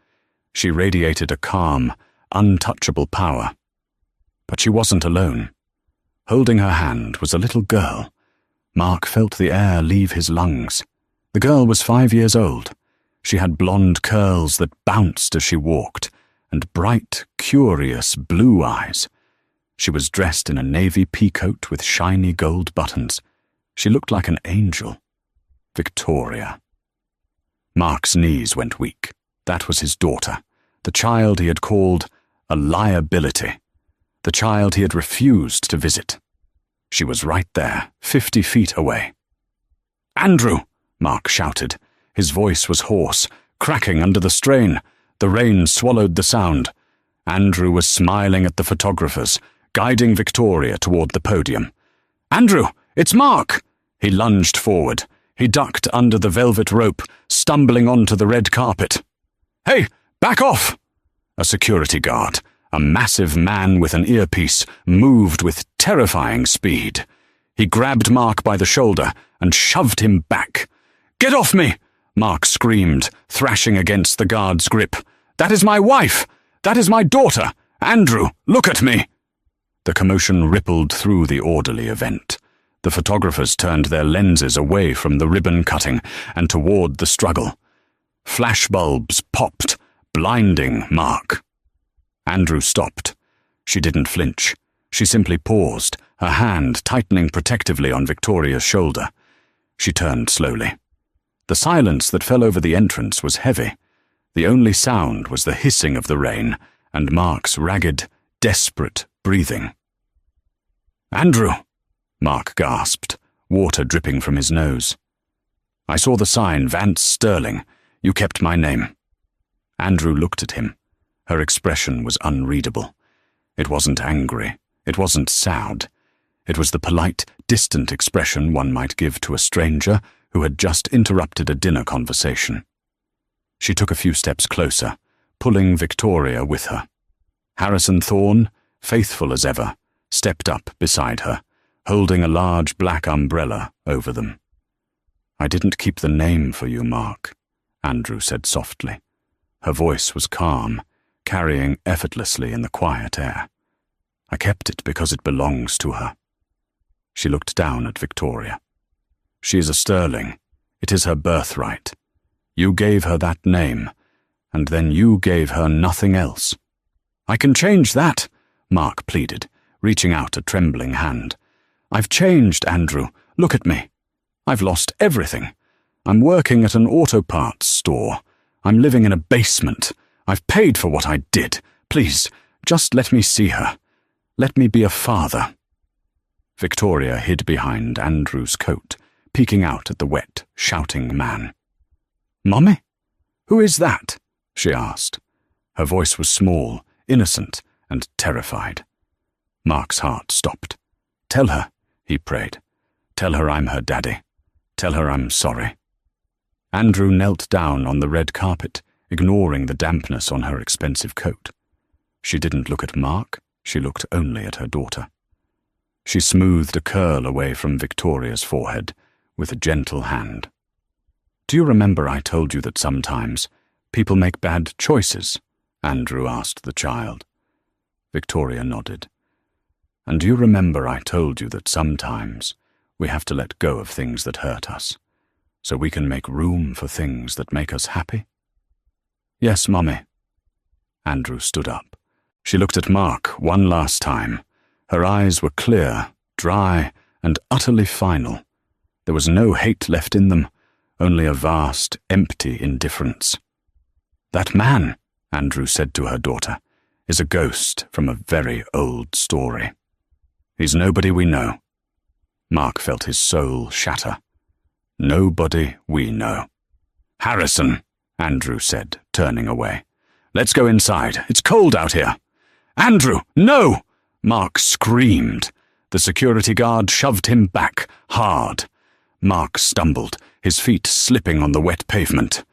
She radiated a calm, untouchable power. But she wasn't alone. Holding her hand was a little girl. Mark felt the air leave his lungs. The girl was 5 years old. She had blonde curls that bounced as she walked, and bright, curious blue eyes. She was dressed in a navy peacoat with shiny gold buttons. She looked like an angel. Victoria. Mark's knees went weak. That was his daughter, the child he had called a liability, the child he had refused to visit. She was right there, 50 feet away. "Andrew!" Mark shouted. His voice was hoarse, cracking under the strain. The rain swallowed the sound. Andrew was smiling at the photographers, guiding Victoria toward the podium. "Andrew, it's Mark!" He lunged forward. He ducked under the velvet rope, stumbling onto the red carpet. "Hey, back off!" A security guard, a massive man with an earpiece, moved with terrifying speed. He grabbed Mark by the shoulder and shoved him back. "Get off me!" Mark screamed, thrashing against the guard's grip. "That is my wife! That is my daughter! Andrew, look at me!" The commotion rippled through the orderly event. The photographers turned their lenses away from the ribbon cutting and toward the struggle. Flashbulbs popped, blinding Mark. Andrew stopped. She didn't flinch. She simply paused, her hand tightening protectively on Victoria's shoulder. She turned slowly. The silence that fell over the entrance was heavy. The only sound was the hissing of the rain and Mark's ragged, desperate breathing. "Andrew!" Mark gasped, water dripping from his nose. "I saw the sign, Vance Sterling. You kept my name." Andrew looked at him. Her expression was unreadable. It wasn't angry. It wasn't sad. It was the polite, distant expression one might give to a stranger who had just interrupted a dinner conversation. She took a few steps closer, pulling Victoria with her. Harrison Thorne, faithful as ever, stepped up beside her, holding a large black umbrella over them. "I didn't keep the name for you, Mark," Andrew said softly. Her voice was calm, carrying effortlessly in the quiet air. "I kept it because it belongs to her." She looked down at Victoria. "She is a Sterling. It is her birthright. You gave her that name, and then you gave her nothing else." "I can change that," Mark pleaded, reaching out a trembling hand. "I've changed, Andrew. Look at me. I've lost everything. I'm working at an auto parts store. I'm living in a basement. I've paid for what I did. Please, just let me see her. Let me be a father." Victoria hid behind Andrew's coat, peeking out at the wet, shouting man. "Mummy? Who is that?" she asked. Her voice was small, innocent, and terrified. Mark's heart stopped. "Tell her," he prayed. "Tell her I'm her daddy. Tell her I'm sorry." Andrew knelt down on the red carpet, ignoring the dampness on her expensive coat. She didn't look at Mark, she looked only at her daughter. She smoothed a curl away from Victoria's forehead with a gentle hand. "Do you remember I told you that sometimes people make bad choices?" Andrew asked the child. Victoria nodded. "And do you remember I told you that sometimes we have to let go of things that hurt us, so we can make room for things that make us happy?" "Yes, Mummy." Andrew stood up. She looked at Mark one last time. Her eyes were clear, dry, and utterly final. There was no hate left in them, only a vast, empty indifference. "That man," Andrew said to her daughter, "is a ghost from a very old story. He's nobody we know." Mark felt his soul shatter. "Nobody we know." "Harrison," Andrew said, turning away. "Let's go inside. It's cold out here." "Andrew, no!" Mark screamed. The security guard shoved him back, hard. Mark stumbled, his feet slipping on the wet pavement.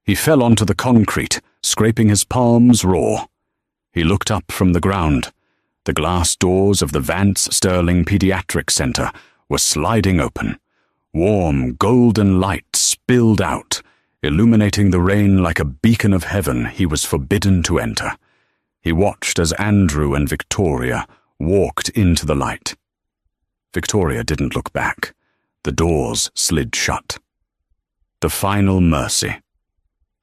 He fell onto the concrete, scraping his palms raw. He looked up from the ground. The glass doors of the Vance Sterling Pediatric Center were sliding open. Warm, golden light spilled out, illuminating the rain like a beacon of heaven he was forbidden to enter. He watched as Andrew and Victoria walked into the light. Victoria didn't look back. The doors slid shut. The final mercy.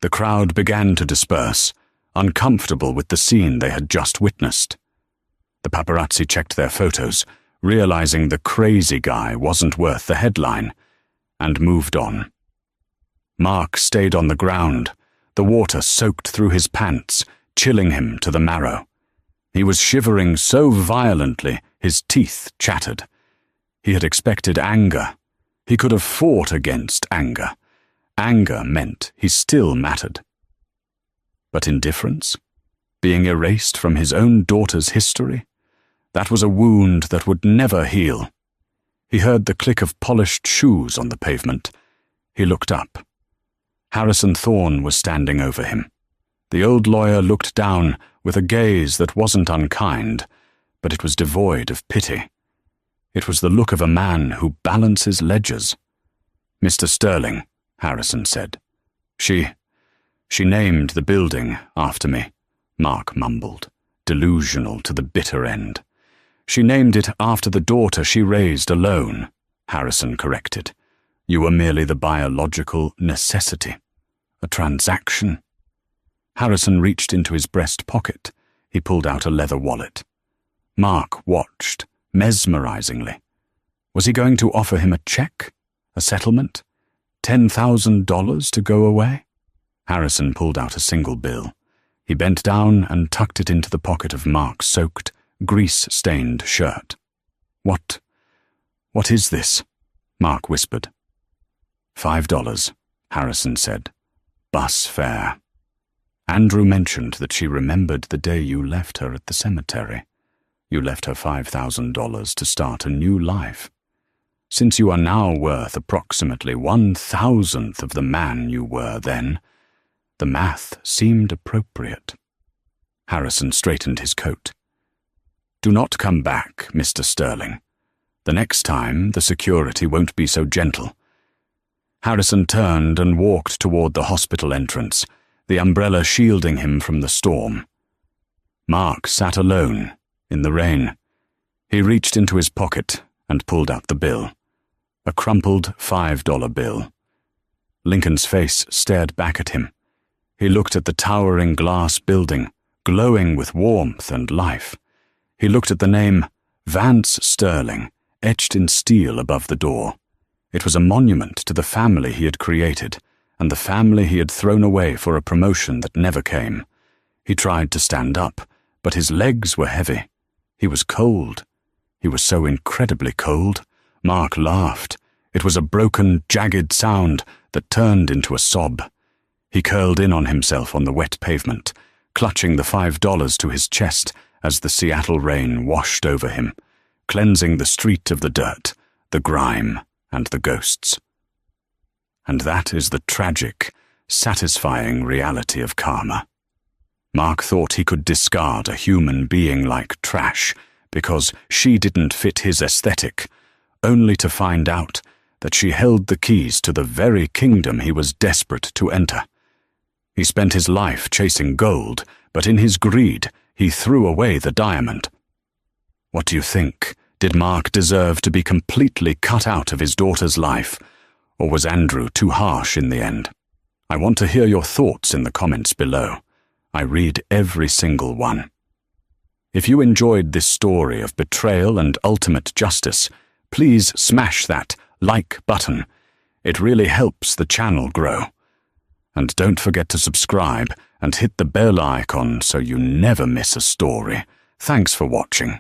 The crowd began to disperse, uncomfortable with the scene they had just witnessed. The paparazzi checked their photos, realizing the crazy guy wasn't worth the headline, and moved on. Mark stayed on the ground, the water soaked through his pants, chilling him to the marrow. He was shivering so violently his teeth chattered. He had expected anger. He could have fought against anger. Anger meant he still mattered. But indifference? Being erased from his own daughter's history? That was a wound that would never heal. He heard the click of polished shoes on the pavement. He looked up. Harrison Thorne was standing over him. The old lawyer looked down with a gaze that wasn't unkind, but it was devoid of pity. It was the look of a man who balances ledgers. "Mr. Sterling," Harrison said. She named the building after me," Mark mumbled, delusional to the bitter end. "She named it after the daughter she raised alone," Harrison corrected. "You were merely the biological necessity. A transaction." Harrison reached into his breast pocket. He pulled out a leather wallet. Mark watched, mesmerizingly. Was he going to offer him a check? A settlement? $10,000 to go away? Harrison pulled out a single bill. He bent down and tucked it into the pocket of Mark's soaked, grease-stained shirt. What is this?" Mark whispered. $5, Harrison said. "Bus fare. Andrew mentioned that she remembered the day you left her at the cemetery. You left her $5,000 to start a new life. Since you are now worth approximately 1,000th of the man you were then, the math seemed appropriate." Harrison straightened his coat. "Do not come back, Mr. Sterling. The next time, the security won't be so gentle." Harrison turned and walked toward the hospital entrance, the umbrella shielding him from the storm. Mark sat alone, in the rain. He reached into his pocket and pulled out the bill. A crumpled $5 bill. Lincoln's face stared back at him. He looked at the towering glass building, glowing with warmth and life. He looked at the name Vance Sterling, etched in steel above the door. It was a monument to the family he had created, and the family he had thrown away for a promotion that never came. He tried to stand up, but his legs were heavy. He was cold. He was so incredibly cold. Mark laughed. It was a broken, jagged sound that turned into a sob. He curled in on himself on the wet pavement, clutching the $5 to his chest as the Seattle rain washed over him, cleansing the street of the dirt, the grime, and the ghosts. And that is the tragic, satisfying reality of karma. Mark thought he could discard a human being like trash because she didn't fit his aesthetic, only to find out that she held the keys to the very kingdom he was desperate to enter. He spent his life chasing gold, but in his greed, he threw away the diamond. What do you think? Did Mark deserve to be completely cut out of his daughter's life, or was Andrew too harsh in the end? I want to hear your thoughts in the comments below. I read every single one. If you enjoyed this story of betrayal and ultimate justice, please smash that like button. It really helps the channel grow. And don't forget to subscribe and hit the bell icon so you never miss a story. Thanks for watching.